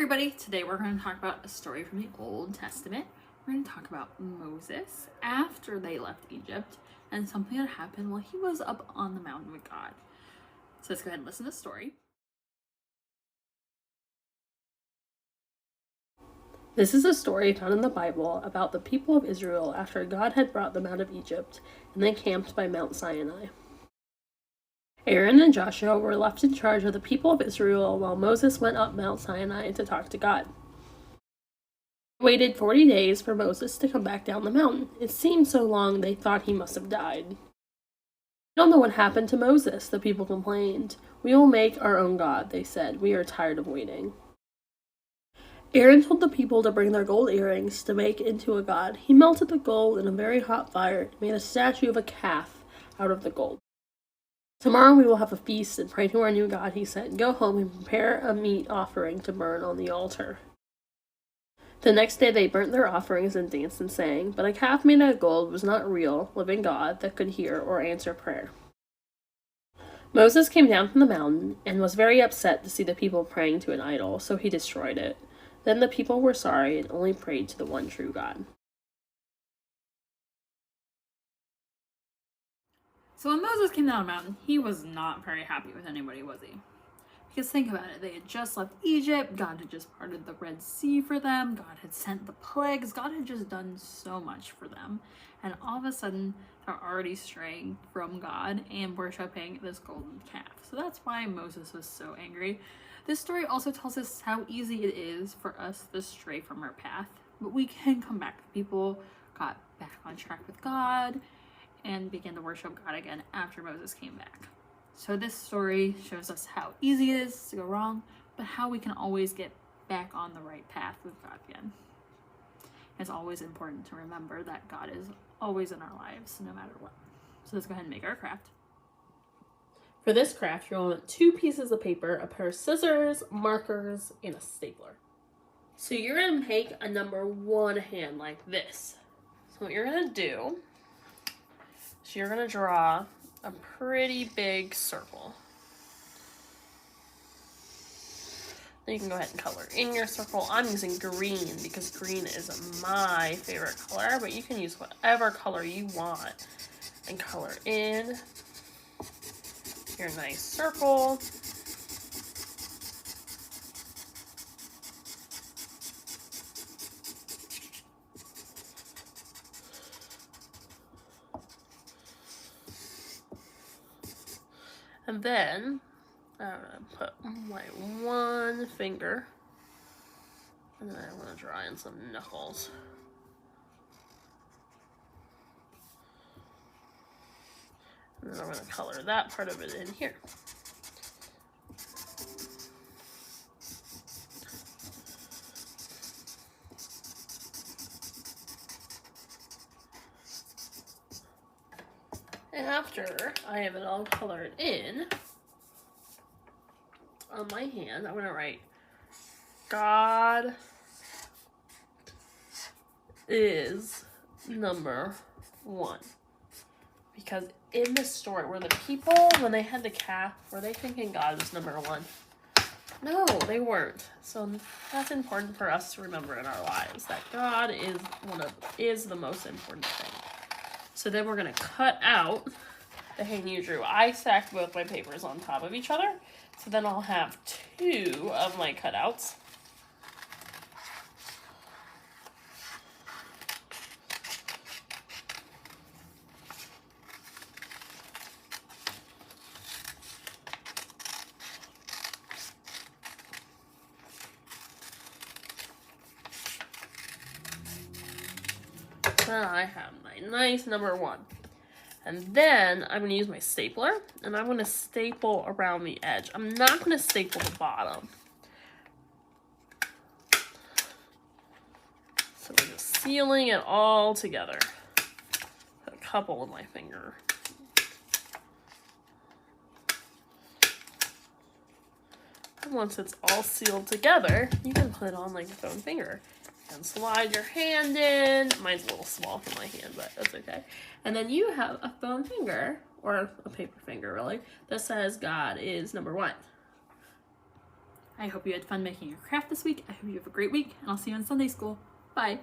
everybody, today we're going to talk about a story from the Old Testament. We're going to talk about Moses after they left Egypt and something that happened while he was up on the mountain with God. So let's go ahead and listen to the story. This is a story found in the Bible about the people of Israel after God had brought them out of Egypt and they camped by Mount Sinai. Aaron and Joshua were left in charge of the people of Israel while Moses went up Mount Sinai to talk to God. They waited 40 days for Moses to come back down the mountain. It seemed so long they thought he must have died. "We don't know what happened to Moses," the people complained. "We will make our own God," they said. "We are tired of waiting." Aaron told the people to bring their gold earrings to make into a god. He melted the gold in a very hot fire and made a statue of a calf out of the gold. "Tomorrow we will have a feast and pray to our new God," he said. "Go home and prepare a meat offering to burn on the altar." The next day they burnt their offerings and danced and sang, but a calf made out of gold was not a real, living God that could hear or answer prayer. Moses came down from the mountain and was very upset to see the people praying to an idol, so he destroyed it. Then the people were sorry and only prayed to the one true God. So when Moses came down the mountain, he was not very happy with anybody, was he? Because think about it, they had just left Egypt, God had just parted the Red Sea for them, God had sent the plagues, God had just done so much for them. And all of a sudden, they're already straying from God and worshiping this golden calf. So that's why Moses was so angry. This story also tells us how easy it is for us to stray from our path, but we can come back. People got back on track with God and began to worship God again after Moses came back. So this story shows us how easy it is to go wrong, but how we can always get back on the right path with God again. It's always important to remember that God is always in our lives, no matter what. So let's go ahead and make our craft. For this craft, you'll want 2 pieces of paper, a pair of scissors, markers, and a stapler. So you're going to make a number 1 hand like this. So what you're going to do is you're going to draw a pretty big circle. Then you can go ahead and color in your circle. I'm using green because green is my favorite color, but you can use whatever color you want and color in your nice circle. And then I'm going to put my 1 finger, and then I'm going to draw in some knuckles. And then I'm going to color that part of it in here. And after I have it all colored in, on my hand, I'm going to write, "God is number 1. Because in this story, were the people, when they had the calf, were they thinking God was number 1? No, they weren't. So that's important for us to remember in our lives, that God is the most important thing. So then we're going to cut out the hand you drew. I stacked both my papers on top of each other, so then I'll have 2 of my cutouts. Then I have my nice number 1. And then I'm going to use my stapler, and I'm going to staple around the edge. I'm not going to staple the bottom. So we're just sealing it all together. Put a couple with my finger. And once it's all sealed together, you can put it on like a foam finger. And slide your hand in. Mine's a little small for my hand, but that's okay. And then you have a foam finger, or a paper finger really, that says God is number 1. I hope you had fun making your craft this week. I hope you have a great week, and I'll see you in Sunday school. Bye!